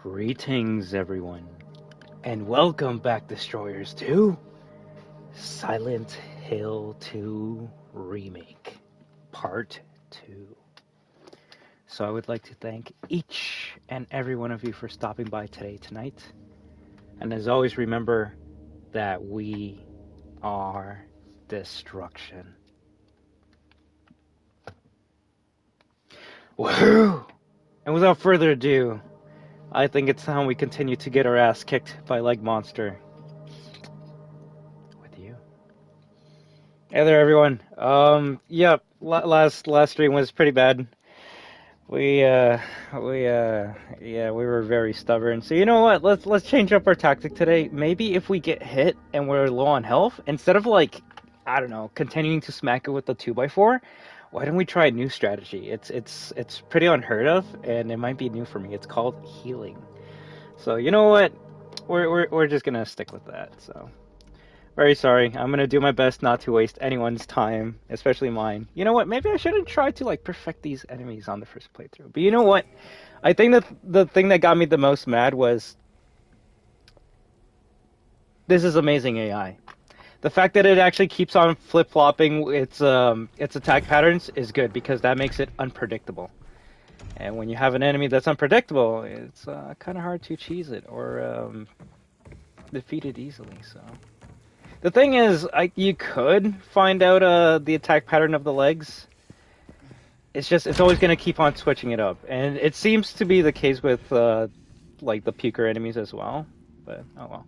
Greetings, everyone, and welcome back, Destroyers, to Silent Hill 2 Remake, Part 2. So I would like to thank each and every one of you for stopping by tonight. And as always, remember that we are destruction. Woohoo! And without further ado, I think it's time we continue to get our ass kicked by Leg Monster. With you. Hey there, everyone. Yep. Last stream was pretty bad. We were very stubborn. So you know what? Let's change up our tactic today. Maybe if we get hit and we're low on health, instead of I don't know, continuing to smack it with the 2x4. Why don't we try a new strategy? It's pretty unheard of, and it might be new for me. It's called healing. So you know what? We're just gonna stick with that. So very sorry. I'm gonna do my best not to waste anyone's time, especially mine. You know what? Maybe I shouldn't try to perfect these enemies on the first playthrough. But you know what? I think that the thing that got me the most mad was this is amazing AI. The fact that it actually keeps on flip-flopping its attack patterns is good, because that makes it unpredictable. And when you have an enemy that's unpredictable, it's kind of hard to cheese it or defeat it easily. So the thing is, you could find out the attack pattern of the legs. It's always going to keep on switching it up, and it seems to be the case with the puker enemies as well. But oh well.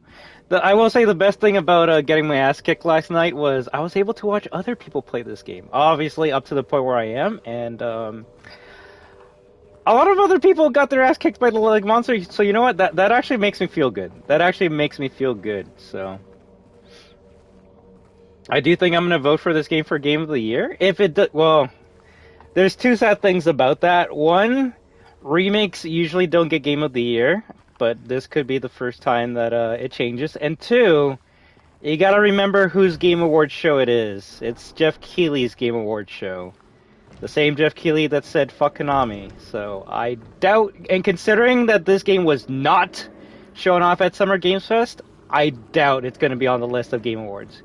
I will say the best thing about getting my ass kicked last night was I was able to watch other people play this game. Obviously, up to the point where I am, and a lot of other people got their ass kicked by the leg monster. So you know what? That actually makes me feel good. That actually makes me feel good. So I do think I'm gonna vote for this game for Game of the Year. If it well, there's two sad things about that. One, remakes usually don't get Game of the Year, but this could be the first time that it changes. And two, you gotta remember whose Game Awards show it is. It's Jeff Keighley's Game Awards show. The same Jeff Keighley that said fuck KONAMI. So I doubt, and considering that this game was not shown off at Summer Games Fest, I doubt it's gonna be on the list of Game Awards.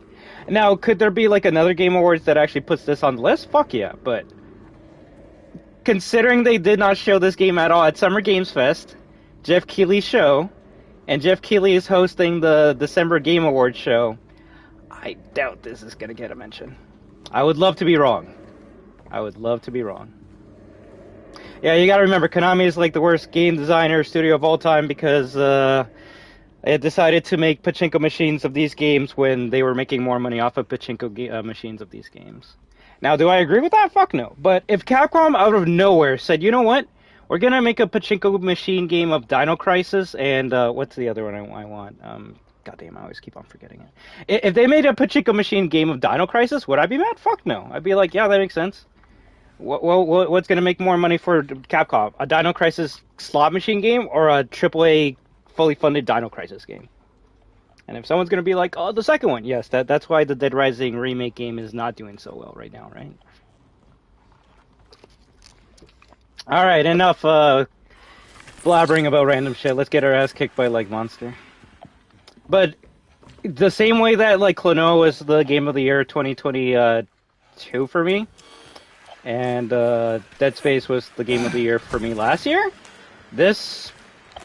Now, could there be another Game Awards that actually puts this on the list? Fuck yeah, but considering they did not show this game at all at Summer Games Fest, Jeff Keighley's show, and Jeff Keighley is hosting the December Game Awards show, I doubt this is going to get a mention. I would love to be wrong. I would love to be wrong. Yeah, you gotta remember, Konami is the worst game designer studio of all time, because they decided to make pachinko machines of these games when they were making more money off of pachinko machines of these games. Now, do I agree with that? Fuck no. But if Capcom out of nowhere said, you know what? We're gonna make a pachinko machine game of Dino Crisis, and what's the other one I want? Goddamn, I always keep on forgetting it. If they made a pachinko machine game of Dino Crisis, would I be mad? Fuck no. I'd be like, yeah, that makes sense. What's gonna make more money for Capcom? A Dino Crisis slot machine game, or a AAA fully funded Dino Crisis game? And if someone's gonna be like, oh, the second one, yes, that's why the Dead Rising remake game is not doing so well right now, right? Alright, enough blabbering about random shit. Let's get our ass kicked by Leg Monster. But the same way that Klaw-Naw was the Game of the Year 2022 for me, and Dead Space was the Game of the Year for me last year, this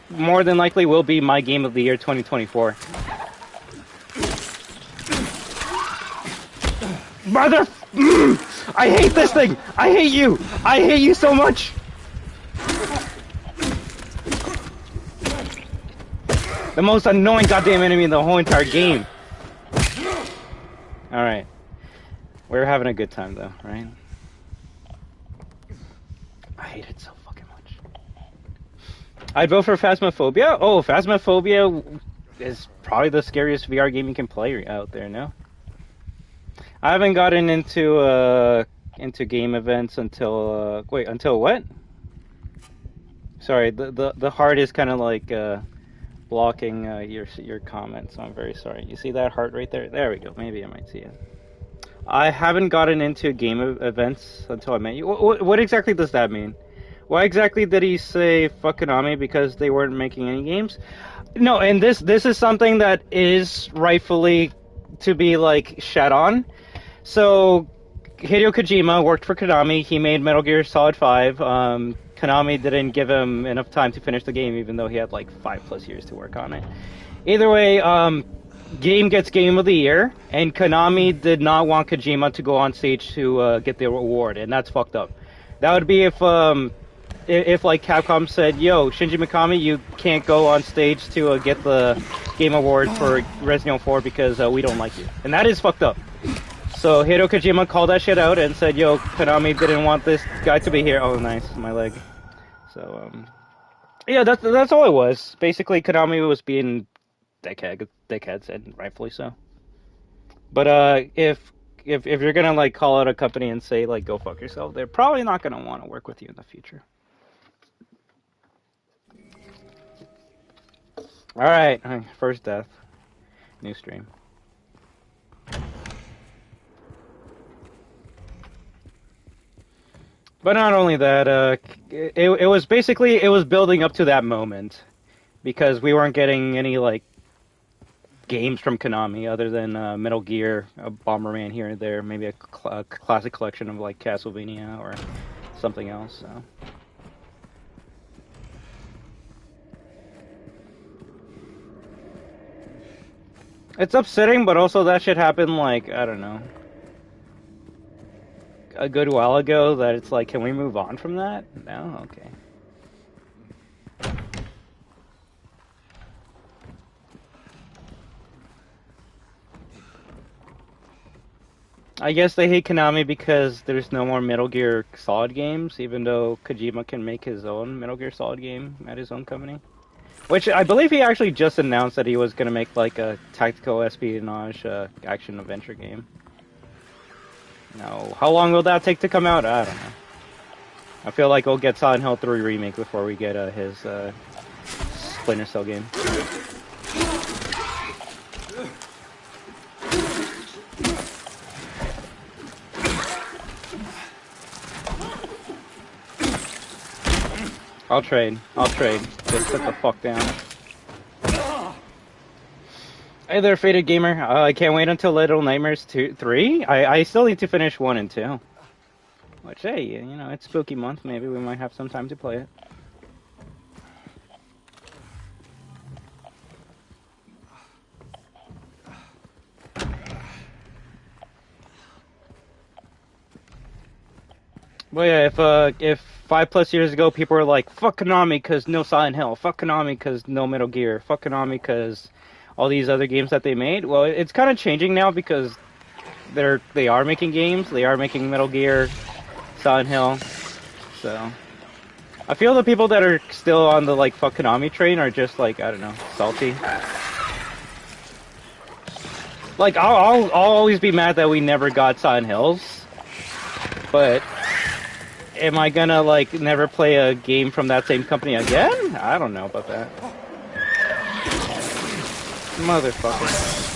more than likely will be my Game of the Year 2024. Mother... I hate this thing! I hate you! I hate you so much! The most annoying goddamn enemy in the whole entire game. Alright. We're having a good time though, right? I hate it so fucking much. I'd vote for Phasmophobia. Oh, Phasmophobia is probably the scariest VR game you can play out there, no? I haven't gotten into game events until wait, until what? Sorry, the heart is kind of blocking your comment, so I'm very sorry. You see that heart right there? There we go. Maybe I might see it. I haven't gotten into game events until I met you. What exactly does that mean? Why exactly did he say fuck Konami? Because they weren't making any games? No, and this is something that is rightfully to be like shat on. So Hideo Kojima worked for Konami. He made Metal Gear Solid 5. Konami didn't give him enough time to finish the game, even though he had like 5+ years to work on it. Either way, game gets Game of the Year, and Konami did not want Kojima to go on stage to get the award, and that's fucked up. That would be if like Capcom said, "Yo, Shinji Mikami, you can't go on stage to get the Game Award for Resident Evil 4 because we don't like you," and that is fucked up. So Hideo Kojima called that shit out and said, "Yo, Konami didn't want this guy to be here." Oh, nice, my leg. So yeah, that's all it was. Basically, Konami was being dickheads, and rightfully so. But if you're gonna like call out a company and say like go fuck yourself, they're probably not gonna want to work with you in the future. All right, first death, new stream. But not only that, it was basically, it was building up to that moment because we weren't getting any like games from Konami other than Metal Gear, Bomberman here and there, maybe a classic collection of like Castlevania or something else. So. It's upsetting, but also that shit happened like, I don't know, a good while ago, that it's like, can we move on from that? No? Okay. I guess they hate Konami because there's no more Metal Gear Solid games, even though Kojima can make his own Metal Gear Solid game at his own company. Which I believe he actually just announced that he was going to make like a tactical espionage action adventure game. Now, how long will that take to come out? I don't know. I feel like we'll get Silent Hill 3 Remake before we get his Splinter Cell game. I'll trade. Just sit the fuck down. Hey there, Faded Gamer. I can't wait until Little Nightmares 3. I still need to finish 1 and 2. Which, hey, you know, it's spooky month. Maybe we might have some time to play it. Well, yeah, if 5+ years ago people were like, fuck Konami because no Silent Hill, fuck Konami because no Metal Gear, fuck Konami because all these other games that they made, well, it's kind of changing now because they are making games, they are making Metal Gear, Silent Hill, so I feel the people that are still on the like fuck Konami train are just like, I don't know, salty. Like I'll always be mad that we never got Silent Hills, but am I gonna like never play a game from that same company again? I don't know about that. Motherfucker.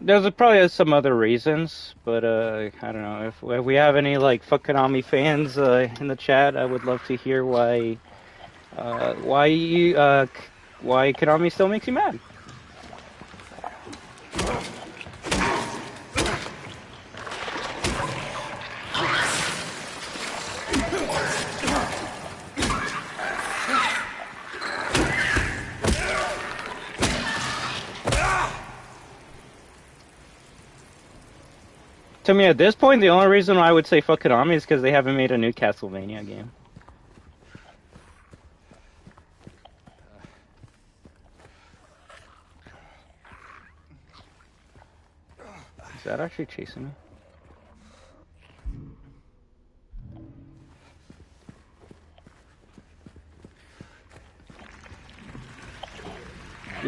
There's probably some other reasons, but I don't know. If we have any like fuck Konami fans in the chat, I would love to hear why Konami still makes you mad. To me, at this point, the only reason why I would say fuck Konami is because they haven't made a new Castlevania game. Is that actually chasing me?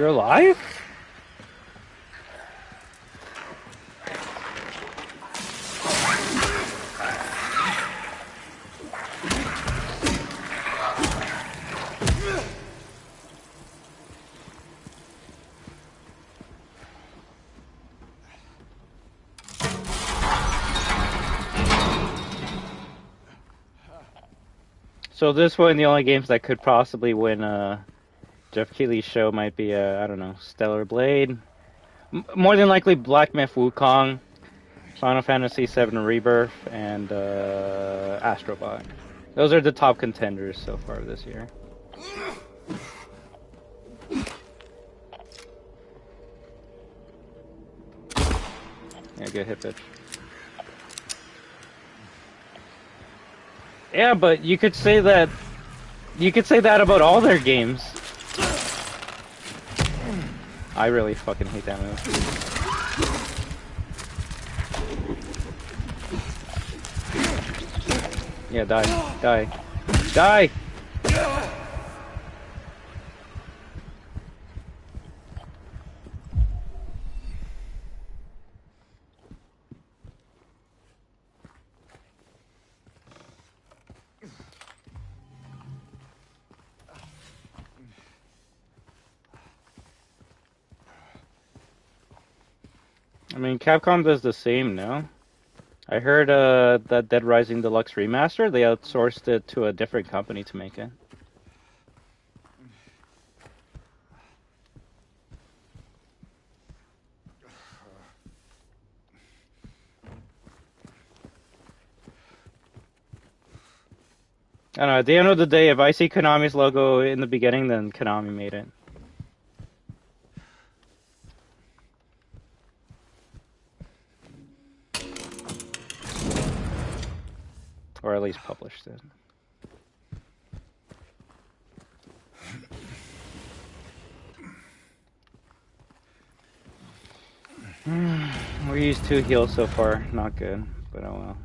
You're alive? So this one, the only games that could possibly win Jeff Keighley's show might be, I don't know, Stellar Blade. More than likely Black Myth Wukong, Final Fantasy VII Rebirth, and Astrobot. Those are the top contenders so far this year. Yeah, good hit, bitch. Yeah, but you could say that. You could say that about all their games. I really fucking hate that move. Yeah, die, die, die. I mean, Capcom does the same now. I heard that Dead Rising Deluxe Remaster, they outsourced it to a different company to make it. I don't know, at the end of the day, if I see Konami's logo in the beginning, then Konami made it. Or at least published it. We used 2 heals so far, not good, but oh well.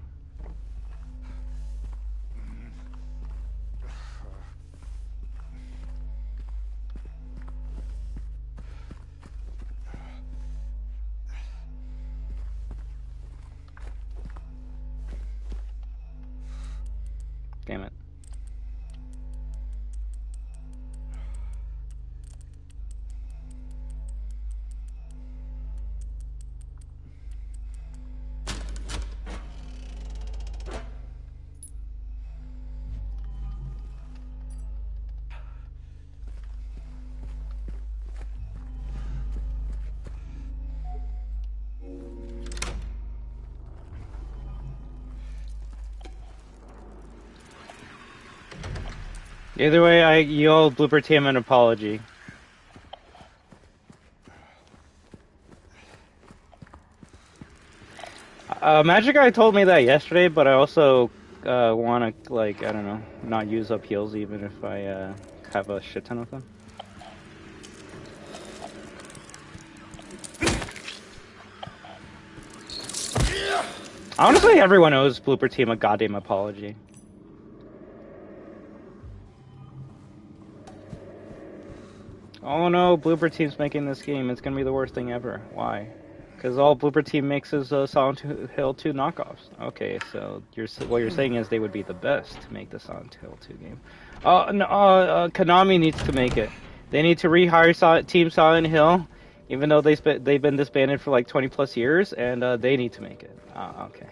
Damn it. Either way, you owe Blooper Team an apology. Magic Guy told me that yesterday, but I also want to, like, I don't know, not use up heals even if I have a shit ton of them. Honestly, everyone owes Blooper Team a goddamn apology. Oh no, Blooper Team's making this game. It's gonna be the worst thing ever. Why? Because all Blooper Team makes is Silent Hill 2 knockoffs. Okay, so what you're saying is they would be the best to make the Silent Hill 2 game. Konami needs to make it. They need to rehire Team Silent Hill, even though they've been disbanded for like 20 plus years, and they need to make it. Okay.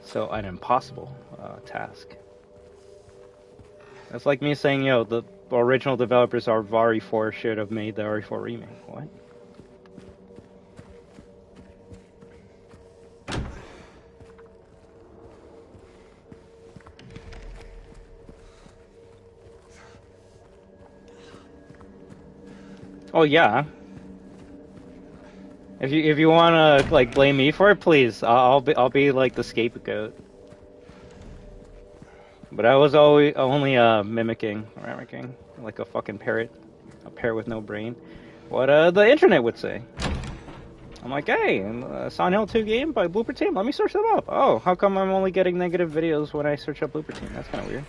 So an impossible task. That's like me saying, yo, the original developers of RE4 should have made the RE4 remake. What? Oh yeah. If you wanna like blame me for it, please. I'll be like the scapegoat. But I was only mimicking, like a fucking parrot, a parrot with no brain. What the internet would say. I'm like, hey, Silent Hill 2 game by Blooper Team. Let me search them up. Oh, how come I'm only getting negative videos when I search up Blooper Team? That's kind of weird.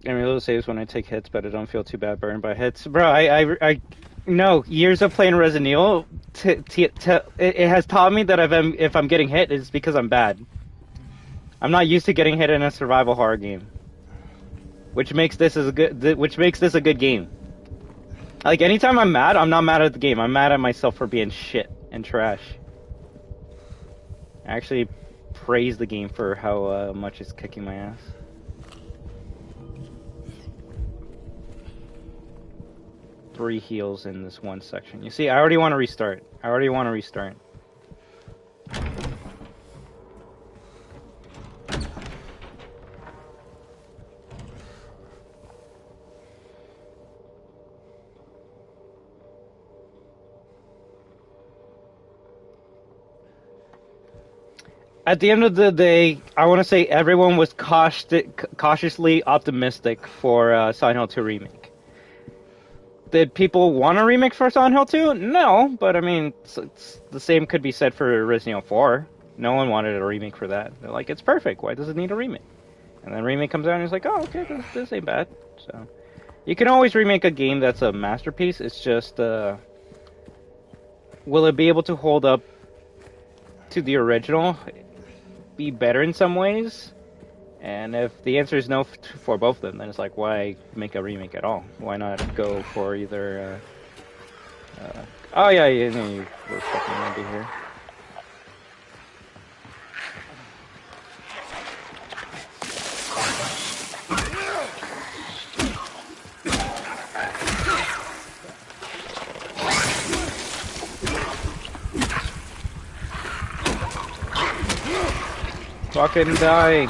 I reload saves when I take hits, but I don't feel too bad burned by hits. Bro, I no, years of playing Resident Evil, it has taught me that if I'm getting hit, it's because I'm bad. I'm not used to getting hit in a survival horror game, which makes this a good game. Like, anytime I'm mad, I'm not mad at the game. I'm mad at myself for being shit and trash. I actually praise the game for how much it's kicking my ass. Three heals in this one section. You see, I already want to restart. At the end of the day, I want to say everyone was cautiously optimistic for Silent Hill 2 Remake. Did people want a remake for Silent Hill 2? No, but I mean, it's the same could be said for Resident Evil 4. No one wanted a remake for that. They're like, it's perfect. Why does it need a remake? And then remake comes out and it's like, oh, okay, this ain't bad. So, you can always remake a game that's a masterpiece. It's just, will it be able to hold up to the original? Be better in some ways? And if the answer is no for both of them, then it's like, why make a remake at all? Why not go for either, oh yeah, you were fucking gonna be here. Fucking die.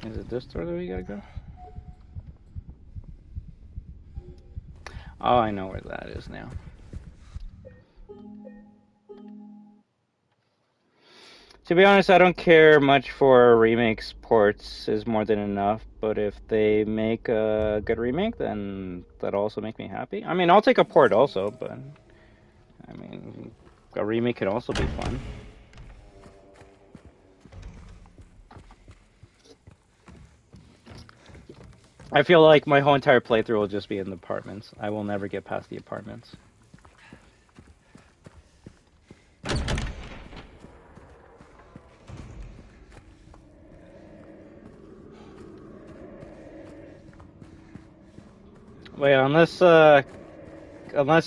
Is it this door that we gotta go? Oh, I know where that is now. To be honest, I don't care much for remakes. Ports is more than enough, but if they make a good remake, then that'll also make me happy. I mean, I'll take a port also, but I mean, a remake can also be fun. I feel like my whole entire playthrough will just be in the apartments. I will never get past the apartments. Wait, unless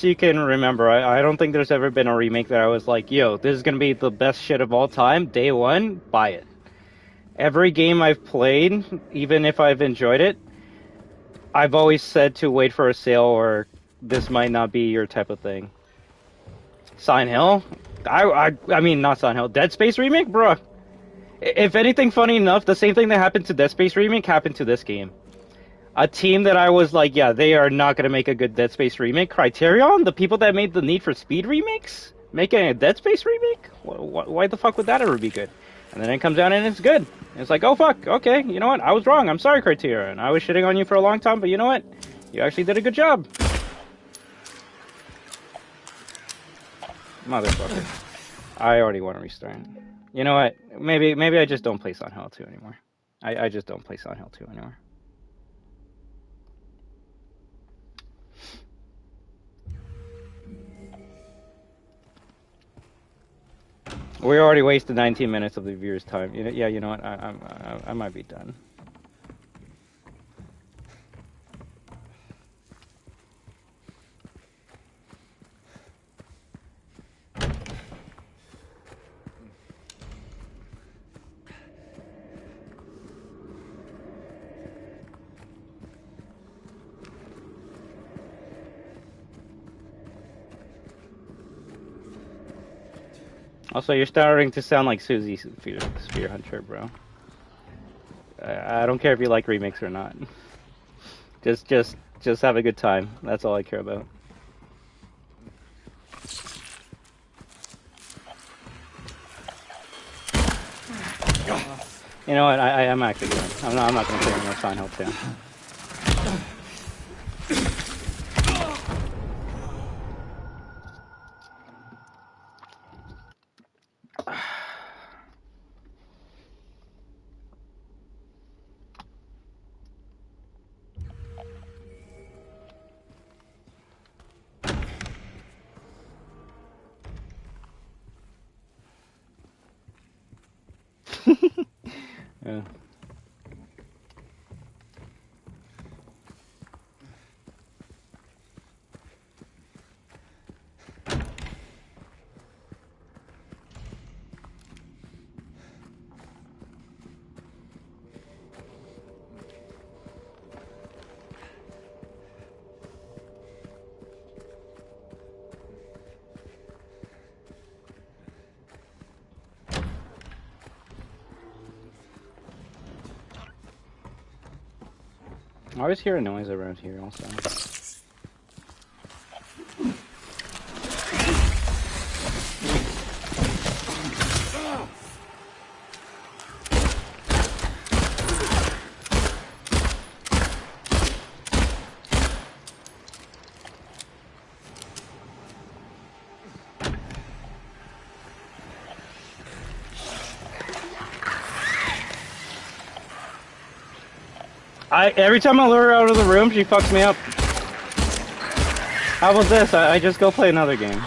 you can remember, I don't think there's ever been a remake that I was like, yo, this is gonna be the best shit of all time. Day one, buy it. Every game I've played, even if I've enjoyed it, I've always said to wait for a sale or this might not be your type of thing. Silent Hill? I mean, not Silent Hill. Dead Space remake? Bruh. If anything, funny enough, the same thing that happened to Dead Space remake happened to this game. A team that I was like, yeah, they are not going to make a good Dead Space remake. Criterion, the people that made the Need for Speed remakes, making a Dead Space remake? Why the fuck would that ever be good? And then it comes out and it's good. And it's like, oh fuck, okay, you know what? I was wrong. I'm sorry, Criterion. I was shitting on you for a long time, but you know what? You actually did a good job. Motherfucker. I already want to restart. You know what? Maybe I just don't play Silent Hill 2 anymore. I just don't play Silent Hill 2 anymore. We already wasted 19 minutes of the viewer's time. Yeah, you know what? I might be done. Also, you're starting to sound like Susie Spear Hunter, bro. I don't care if you like remakes or not. Just have a good time. That's all I care about. You know what? I am actually good. I'm not going to play any more Silent Hill 2. Yeah. I always hear a noise around here also. Every time I lure her out of the room, she fucks me up. How about this? I just go play another game.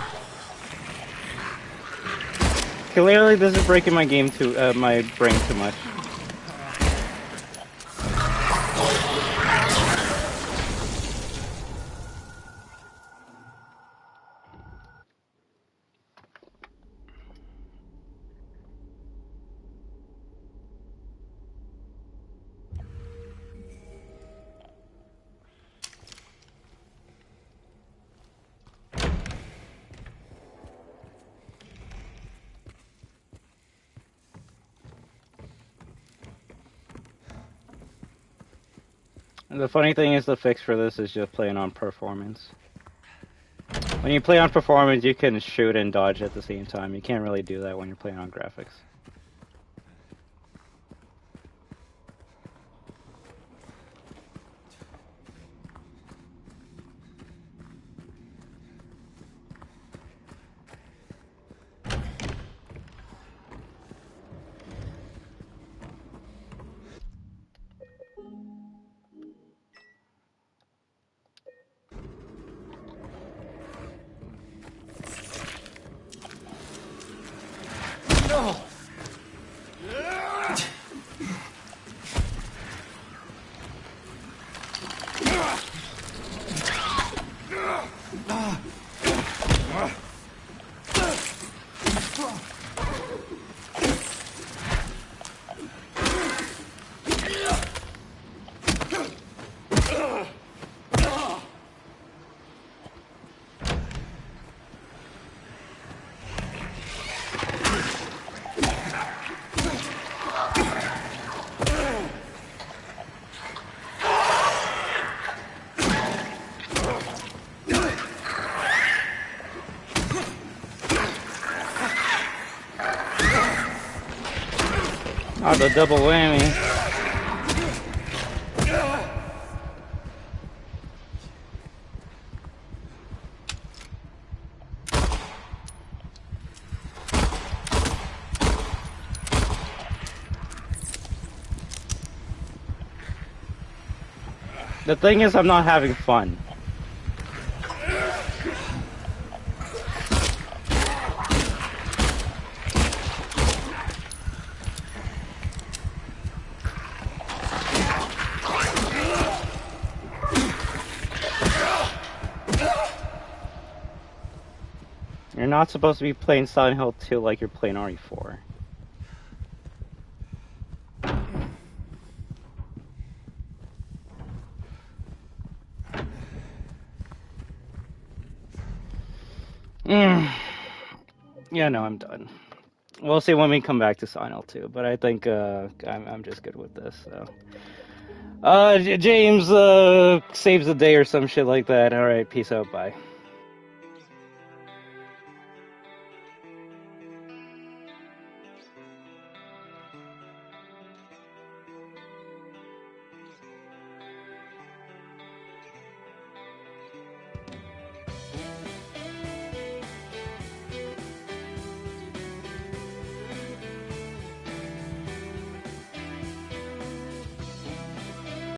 Clearly, this is breaking my game my brain too much. The funny thing is the fix for this is just playing on performance. When you play on performance, you can shoot and dodge at the same time. You can't really do that when you're playing on graphics. Oh, the double whammy. The thing is, I'm not having fun. You're not supposed to be playing Silent Hill 2 like you're playing RE4. Yeah, no, I'm done. We'll see when we come back to Silent Hill 2, but I think I'm just good with this. So. James saves the day or some shit like that. All right, peace out, bye.